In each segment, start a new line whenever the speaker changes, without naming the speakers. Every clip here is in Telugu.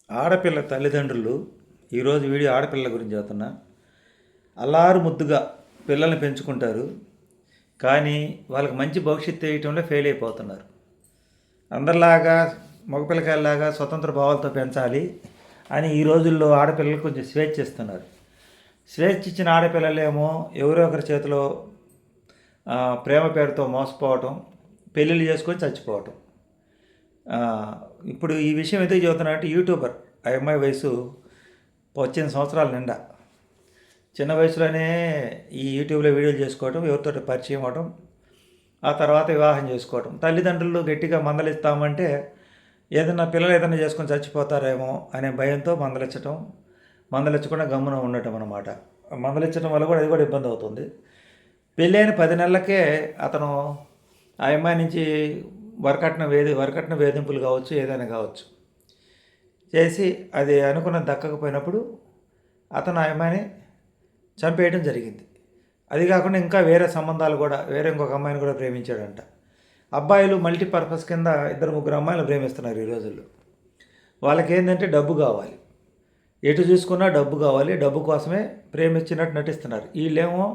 ఆడపిల్ల తల్లిదండ్రులు ఈరోజు వీడియో ఆడపిల్లల గురించి చెబుతున్నా. అల్లారు ముద్దుగా పిల్లల్ని పెంచుకుంటారు, కానీ వాళ్ళకి మంచి భవిష్యత్తు వేయటంలో ఫెయిల్ అయిపోతున్నారు. అందరిలాగా మగపిల్లకాయలాగా స్వతంత్ర భావాలతో పెంచాలి అని ఈ రోజుల్లో ఆడపిల్లలకు కొంచెం స్వేచ్ఛ ఇస్తున్నారు. స్వేచ్ఛ ఇచ్చిన ఆడపిల్లలేమో ఎవరో ఒకరి చేతిలో ప్రేమ పేరుతో మోసపోవటం, పెళ్ళిళ్ళు చేసుకొని చచ్చిపోవటం. ఇప్పుడు ఈ విషయం ఎందుకు చెబుతున్నానంటే, యూట్యూబర్ ఆ అమ్మాయి వయసు 18 సంవత్సరాల నిండా, చిన్న వయసులోనే ఈ యూట్యూబ్లో వీడియోలు చేసుకోవటం, ఎవరితో పరిచయం అవ్వటం, ఆ తర్వాత వివాహం చేసుకోవటం. తల్లిదండ్రులు గట్టిగా మందలిస్తామంటే ఏదైనా పిల్లలు ఏదైనా చేసుకొని చచ్చిపోతారేమో అనే భయంతో మందలించకుండా గమ్మున ఉండటం అన్నమాట. మందలించడం వల్ల కూడా అది కూడా ఇబ్బంది అవుతుంది. పెళ్ళైన 10 నెలలకే అతను ఆ అమ్మాయి నుంచి వరకట్న వేధింపులు కావచ్చు, ఏదైనా కావచ్చు చేసి అది అనుకున్న దక్కకపోయినప్పుడు అతను ఆ అమ్మాయిని చంపేయడం జరిగింది. అది కాకుండా ఇంకా వేరే సంబంధాలు కూడా, ఇంకొక అమ్మాయిని కూడా ప్రేమించాడంట. అబ్బాయిలు మల్టీపర్పస్ కింద 2-3 అమ్మాయిలు ప్రేమిస్తున్నారు ఈ రోజుల్లో. వాళ్ళకి ఏంటంటే డబ్బు కావాలి, ఎటు చూసుకున్నా డబ్బు కావాలి, డబ్బు కోసమే ప్రేమించినట్టు నటిస్తున్నారు. వీళ్ళేమో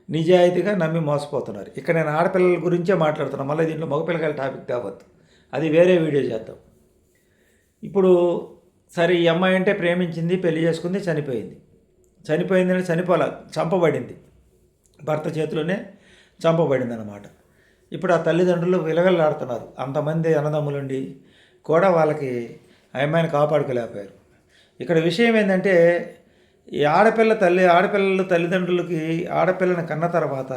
నిజాయితీగా నమ్మి మోసపోతున్నారు. ఇక్కడ నేను ఆడపిల్లల గురించే మాట్లాడుతున్నాను, మళ్ళీ దీంట్లో మగపిల్లకాయల టాపిక్ తేవద్దు, అది వేరే వీడియో చేద్దాం. ఇప్పుడు సరే, ఈ అమ్మాయి అంటే ప్రేమించింది, పెళ్లి చేసుకుంది, చనిపోయిందని చంపబడింది, భర్త చేతిలోనే చంపబడింది అన్నమాట. ఇప్పుడు ఆ తల్లిదండ్రులు విలవిల్లాడుతున్నారు. అంతమంది అన్నదమ్ములుండి కూడా వాళ్ళకి ఆ అమ్మాయిని కాపాడుకోలేకపోయారు. ఇక్కడ విషయం ఏంటంటే, ఈ ఆడపిల్లలు తల్లిదండ్రులకి ఆడపిల్లని కన్న తర్వాత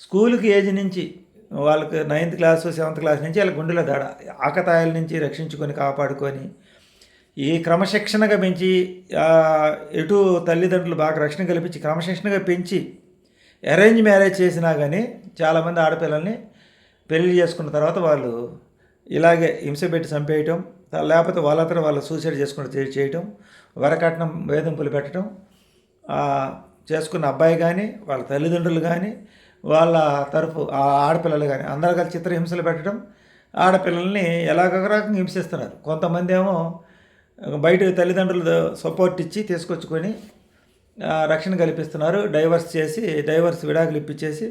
స్కూల్కి ఏజ్ నుంచి వాళ్ళకి 9th క్లాస్ 7th క్లాస్ నుంచి వాళ్ళ గుండెల దాడ, ఆకతాయిల నుంచి రక్షించుకొని కాపాడుకొని ఈ క్రమశిక్షణగా పెంచి, ఎటు తల్లిదండ్రులు బాగా రక్షణ కల్పించి క్రమశిక్షణగా పెంచి అరేంజ్ మ్యారేజ్ చేసినా కానీ చాలామంది ఆడపిల్లల్ని పెళ్లి చేసుకున్న తర్వాత వాళ్ళు ఇలాగే హింస పెట్టి చంపేయటం, లేకపోతే వాళ్ళంతా వాళ్ళు సూసైడ్ చేయటం, వరకట్నం వేధింపులు పెట్టడం, చేసుకున్న అబ్బాయి కానీ వాళ్ళ తల్లిదండ్రులు కానీ వాళ్ళ తరఫు ఆ ఆడపిల్లలు కానీ అందరూ కలిసి చిత్రహింసలు పెట్టడం, ఆడపిల్లల్ని ఎలాగరకంగా హింసిస్తున్నారు. కొంతమంది ఏమో బయట తల్లిదండ్రులు సపోర్ట్ ఇచ్చి తీసుకొచ్చుకొని రక్షణ కల్పిస్తున్నారు. డైవర్స్ విడాకులు ఇప్పించేసి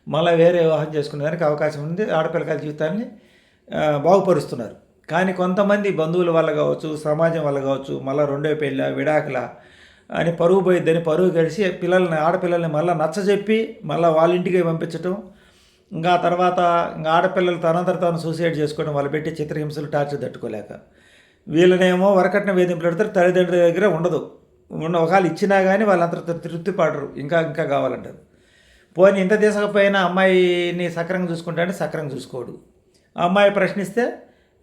మళ్ళీ వేరే వివాహం చేసుకునేదానికి అవకాశం ఉంది, ఆడపిల్లకాయల జీవితాన్ని బాగుపరుస్తున్నారు. కానీ కొంతమంది బంధువుల వల్ల కావచ్చు, సమాజం వల్ల కావచ్చు, మళ్ళీ రెండో పెళ్ళ విడాకుల అని పరుగు పోయిద్దని పరుగు కలిసి ఆడపిల్లల్ని మళ్ళీ నచ్చజెప్పి మళ్ళీ వాళ్ళ ఇంటికి పంపించడం, ఇంకా తర్వాత ఆడపిల్లలు తనంతట తాను సూసైడ్ చేసుకోవడం, వాళ్ళు పెట్టి చిత్రహింసలు టార్చర్ తట్టుకోలేక వీళ్ళనేమో వరకట్న వేధింపులు పెడతారు. తల్లిదండ్రుల దగ్గర ఉండదు, ఒకవేళ ఇచ్చినా కానీ వాళ్ళంతా తృప్తి పడరు, ఇంకా కావాలంటారు. పోనీ ఇంత తీసుకపోయినా అమ్మాయిని సక్రంగా చూసుకుంటాడంటే సక్రంగా చూసుకోడు. అమ్మాయి ప్రశ్నిస్తే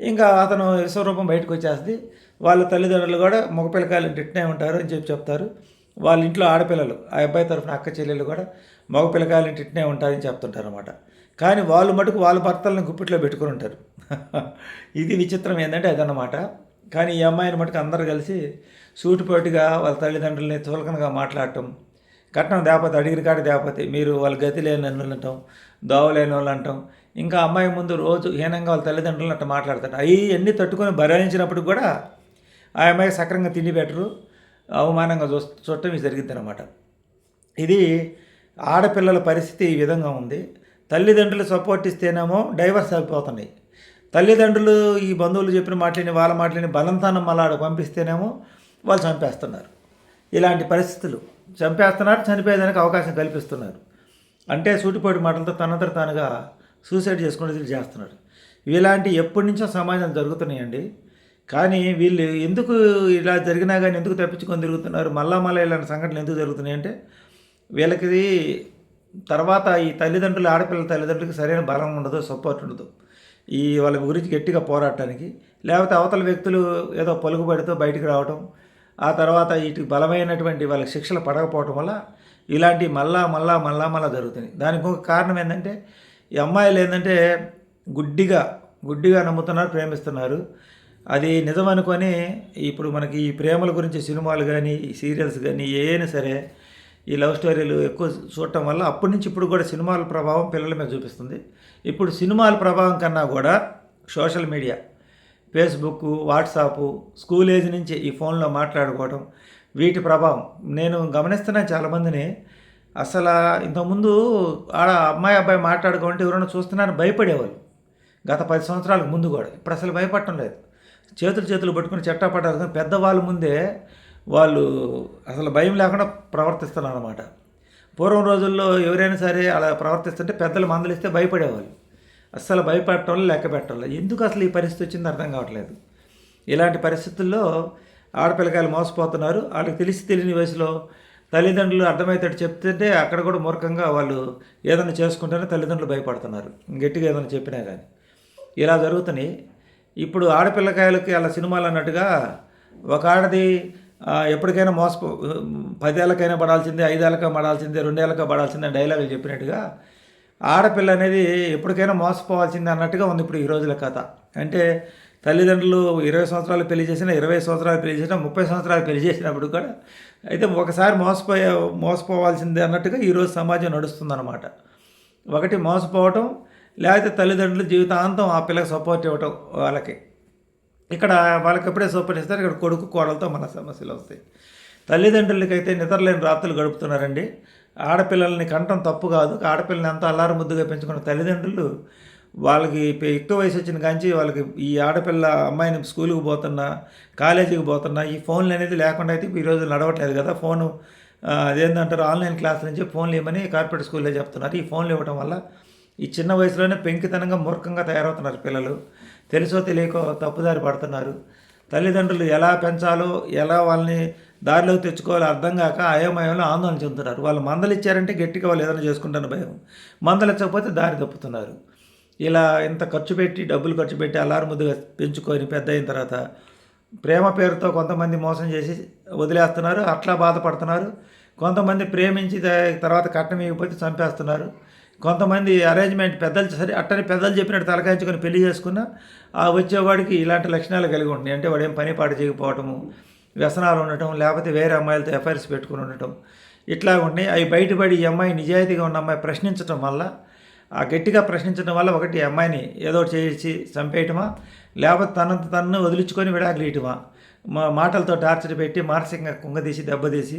ఇంకా అతను విశ్వరూపం బయటకు వచ్చేస్తుంది. వాళ్ళ తల్లిదండ్రులు కూడా మగపిల్లకాయలు ఇట్నే ఉంటారు అని చెప్తారు. వాళ్ళ ఇంట్లో ఆడపిల్లలు, ఆ అబ్బాయి తరఫున అక్క చెల్లెళ్ళు కూడా మగపిల్లకాయలు ఇట్నే ఉంటారని చెప్తుంటారు అన్నమాట. కానీ వాళ్ళు మటుకు వాళ్ళ భర్తలను గుప్పిట్లో పెట్టుకుని ఉంటారు. ఇది విచిత్రం ఏంటంటే అదన్నమాట. కానీ ఈ అమ్మాయిని మటుకు అందరూ కలిసి సూటిపోటుగా వాళ్ళ తల్లిదండ్రులని చులకనగా మాట్లాడటం, కట్నం దేపతి అడిగిన కాడ దేపతి, మీరు వాళ్ళ గతి లేని వాళ్ళు అంటాం, దోవలేని వాళ్ళు అంటాం, ఇంకా అమ్మాయి ముందు రోజు హీనంగా వాళ్ళ తల్లిదండ్రులను అట్లా మాట్లాడతారు. అన్నీ తట్టుకొని భరించినప్పుడు కూడా ఆ అమ్మాయికి సక్రంగా తిండి పెట్టరు, అవమానంగా చూడటం ఇది జరిగింది అనమాట. ఇది ఆడపిల్లల పరిస్థితి ఈ విధంగా ఉంది. తల్లిదండ్రులు సపోర్ట్ ఇస్తేనేమో డైవర్స్ అయిపోతున్నాయి. తల్లిదండ్రులు ఈ బంధువులు చెప్పిన వాళ్ళ మాటలని బలంతానం మళ్ళా పంపిస్తేనేమో వాళ్ళు చంపేస్తున్నారు. ఇలాంటి పరిస్థితులు చంపేస్తున్నారు, చనిపోయేదానికి అవకాశం కల్పిస్తున్నారు. అంటే సూటిపోటి మాటలతో తనంతట తానుగా సూసైడ్ చేసుకుని చేస్తున్నారు. ఇలాంటి ఎప్పటి నుంచో సమాజం జరుగుతున్నాయండి. కానీ వీళ్ళు ఎందుకు ఇలా జరిగినా కానీ ఎందుకు తప్పించుకొని తిరుగుతున్నారు, మళ్ళా ఇలాంటి సంఘటనలు ఎందుకు జరుగుతున్నాయి అంటే, వీళ్ళకి తర్వాత ఈ ఆడపిల్లల తల్లిదండ్రులకి సరైన బలం ఉండదు, సపోర్ట్ ఉండదు ఈ వాళ్ళ గురించి గట్టిగా పోరాడటానికి. లేకపోతే అవతల వ్యక్తులు ఏదో పలుకుబడితో బయటికి రావడం, ఆ తర్వాత వీటికి బలమైనటువంటి వాళ్ళకి శిక్షలు పడకపోవడం వల్ల ఇలాంటివి మళ్ళా జరుగుతున్నాయి. దానికి ఒక కారణం ఏంటంటే, ఈ అమ్మాయిలు ఏంటంటే గుడ్డిగా నమ్ముతున్నారు, ప్రేమిస్తున్నారు. అది నిజం అనుకొని ఇప్పుడు మనకి ఈ ప్రేమల గురించి సినిమాలు కానీ, ఈ సీరియల్స్ కానీ ఏమైనా సరే ఈ లవ్ స్టోరీలు ఎక్కువ చూడటం వల్ల అప్పటి నుంచి ఇప్పుడు కూడా సినిమాల ప్రభావం పిల్లల మీద చూపిస్తుంది. ఇప్పుడు సినిమాల ప్రభావం కన్నా కూడా social media, Facebook, WhatsApp, school age నుంచి ఈ ఫోన్లో మాట్లాడుకోవడం, వీటి ప్రభావం నేను గమనిస్తున్నాను చాలామందిని. అసలు ఇంతకుముందు ఆడ అమ్మాయి అబ్బాయి మాట్లాడుకుంటే ఎవరైనా చూస్తున్నారని భయపడేవాళ్ళు గత 10 సంవత్సరాలకు ముందు కూడా. ఇప్పుడు అసలు భయపడటం లేదు. చేతులు పట్టుకుని చెట్టాపట్టారు. పెద్దవాళ్ళ ముందే వాళ్ళు అసలు భయం లేకుండా ప్రవర్తిస్తున్నారు అన్నమాట. పూర్వం రోజుల్లో ఎవరైనా సరే అలా ప్రవర్తిస్తుంటే పెద్దలు మందలిస్తే భయపడేవాళ్ళు. అస్సలు భయపడటం లెక్క పెట్టడం. ఎందుకు అసలు ఈ పరిస్థితి వచ్చింది అర్థం కావట్లేదు. ఇలాంటి పరిస్థితుల్లో ఆడపిల్లకాయలు మోసపోతున్నారు. వాళ్ళకి తెలియని వయసులో తల్లిదండ్రులు అర్థమయ్యేటట్టు చెప్తుంటే అక్కడ కూడా మూర్ఖంగా వాళ్ళు ఏదైనా చేసుకుంటేనే తల్లిదండ్రులు భయపడుతున్నారు, గట్టిగా ఏదైనా చెప్పినా కానీ. ఇలా జరుగుతున్నాయి. ఇప్పుడు ఆడపిల్లకాయలకి అలా సినిమాలు అన్నట్టుగా ఒక ఆడది ఎప్పటికైనా 10 ఏళ్ళకైనా పడాల్సిందే, 5 ఏళ్ళకో పడాల్సిందే, 2 ఏళ్ళకో పడాల్సిందే డైలాగులు చెప్పినట్టుగా ఆడపిల్ల అనేది ఎప్పటికైనా మోసపోవాల్సిందే అన్నట్టుగా ఉంది ఇప్పుడు ఈ రోజుల కథ. అంటే తల్లిదండ్రులు 20 సంవత్సరాలు పెళ్లి చేసినా, 20 సంవత్సరాలు పెళ్లి చేసినా, 30 సంవత్సరాలు పెళ్లి చేసినప్పుడు కూడా అయితే ఒకసారి మోసపోవాల్సిందే అన్నట్టుగా ఈరోజు సమాజం నడుస్తుందన్నమాట. ఒకటి మోసపోవటం, లేకపోతే తల్లిదండ్రులు జీవితాంతం ఆ పిల్లకి సపోర్ట్ ఇవ్వటం వాళ్ళకి. ఇక్కడ వాళ్ళకి ఎప్పుడే సపోర్ట్ ఇస్తారు, ఇక్కడ కొడుకు కోడలతో మన సమస్యలు వస్తాయి. తల్లిదండ్రులకైతే నిద్రలేని రాత్రులు గడుపుతున్నారండి. ఆడపిల్లల్ని కంటం తప్పు కాదు. ఆడపిల్లని ఎంత అల్లారు ముద్దుగా పెంచుకున్న తల్లిదండ్రులు వాళ్ళకి ఎక్కువ వయసు వచ్చిన కాంచి వాళ్ళకి ఈ ఆడపిల్ల అమ్మాయిని స్కూల్కి పోతున్నా, కాలేజీకి పోతున్నా ఈ ఫోన్లు అనేది లేకుండా అయితే ఈరోజు నడవట్లేదు కదా. ఫోను అదేంటంటారు ఆన్లైన్ క్లాస్ నుంచి ఫోన్లు ఇవ్వమని కార్పొరేట్ స్కూల్లో చెప్తున్నారు. ఈ ఫోన్లు ఇవ్వడం వల్ల ఈ చిన్న వయసులోనే పెంకితనంగా మూర్ఖంగా తయారవుతున్నారు పిల్లలు. తెలుసో తెలియకో తప్పుదారి పడుతున్నారు. తల్లిదండ్రులు ఎలా పెంచాలో, ఎలా వాళ్ళని దారిలోకి తెచ్చుకోవాలో అర్థం కాక అయోమయంలో ఆందోళన చెందుతున్నారు. వాళ్ళు మందలు ఇచ్చారంటే గట్టిగా వాళ్ళు ఏదైనా చేసుకుంటాను భయం, మందలిచ్చకపోతే దారి తప్పుతున్నారు. ఇలా ఇంత డబ్బులు ఖర్చు పెట్టి అల్లారు ముద్దుగా పెంచుకొని పెద్ద అయిన తర్వాత ప్రేమ పేరుతో కొంతమంది మోసం చేసి వదిలేస్తున్నారు, అట్లా బాధపడుతున్నారు. కొంతమంది ప్రేమించి తర్వాత కట్నం ఇవ్వకపోతే చంపేస్తున్నారు. కొంతమంది అరేంజ్మెంట్ పెద్దలు చెప్పినట్టు తలకాయించుకొని పెళ్లి చేసుకున్న ఆ వచ్చేవాడికి ఇలాంటి లక్షణాలు కలిగి ఉంటున్నాయి. అంటే వాడు ఏం పని పాటు చేయకపోవటము, వ్యసనాలు ఉండటం, లేకపోతే వేరే అమ్మాయిలతో ఎఫ్ఐఆర్స్ పెట్టుకుని ఉండటం, ఇట్లా ఉన్నాయి. అవి బయటపడి ఈ అమ్మాయి నిజాయితీగా ఉన్న అమ్మాయి ప్రశ్నించడం వల్ల, ఆ గట్టిగా ప్రశ్నించడం వల్ల ఒకటి అమ్మాయిని ఏదో చేసి చంపేయటమా, లేకపోతే తనను వదిలించుకొని విడాకులు ఇయటమా, మాటలతో టార్చర్ పెట్టి మానసికంగా కుంగదీసి దెబ్బతీసి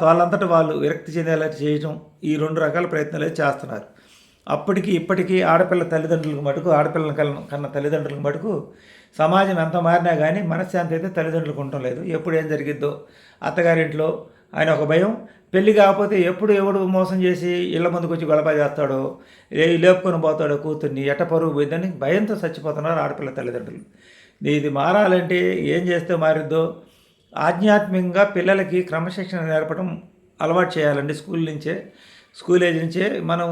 వాళ్ళంతటా వాళ్ళు విరక్తి చెందేలా చేయటం, ఈ 2 రకాల ప్రయత్నాలు చేస్తున్నారు. అప్పటికి ఇప్పటికీ ఆడపిల్లల కన్న తల్లిదండ్రులకు మటుకు సమాజం ఎంత మారినా కానీ మనశ్శాంతి అయితే తల్లిదండ్రులకు ఉండటం లేదు. ఎప్పుడు ఏం జరిగిద్దో అత్తగారింట్లో ఆయన ఒక భయం, పెళ్ళి కాకపోతే ఎవడు మోసం చేసి ఇళ్ళ ముందుకు వచ్చి గొడవ చేస్తాడో, లేపుకొని పోతాడో కూతుర్ని, ఎట్ట పరుగు పోయిందని భయంతో చచ్చిపోతున్నారు ఆడపిల్ల తల్లిదండ్రులు. ఇది మారాలంటే ఏం చేస్తే మారిద్దో, ఆధ్యాత్మికంగా పిల్లలకి క్రమశిక్షణ నేర్పడం అలవాటు చేయాలండి. స్కూల్ ఏజ్ నుంచే. మనం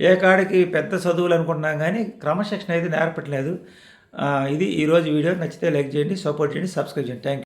ఏ కాడికి పెద్ద చదువులు అనుకుంటున్నాం కానీ క్రమశిక్షణ అయితే నేర్పట్లేదు. ఇది ఈరోజు వీడియో. నచ్చితే లైక్ చేయండి, సపోర్ట్ చేయండి, సబ్స్క్రైబ్ చేయండి. Thank you.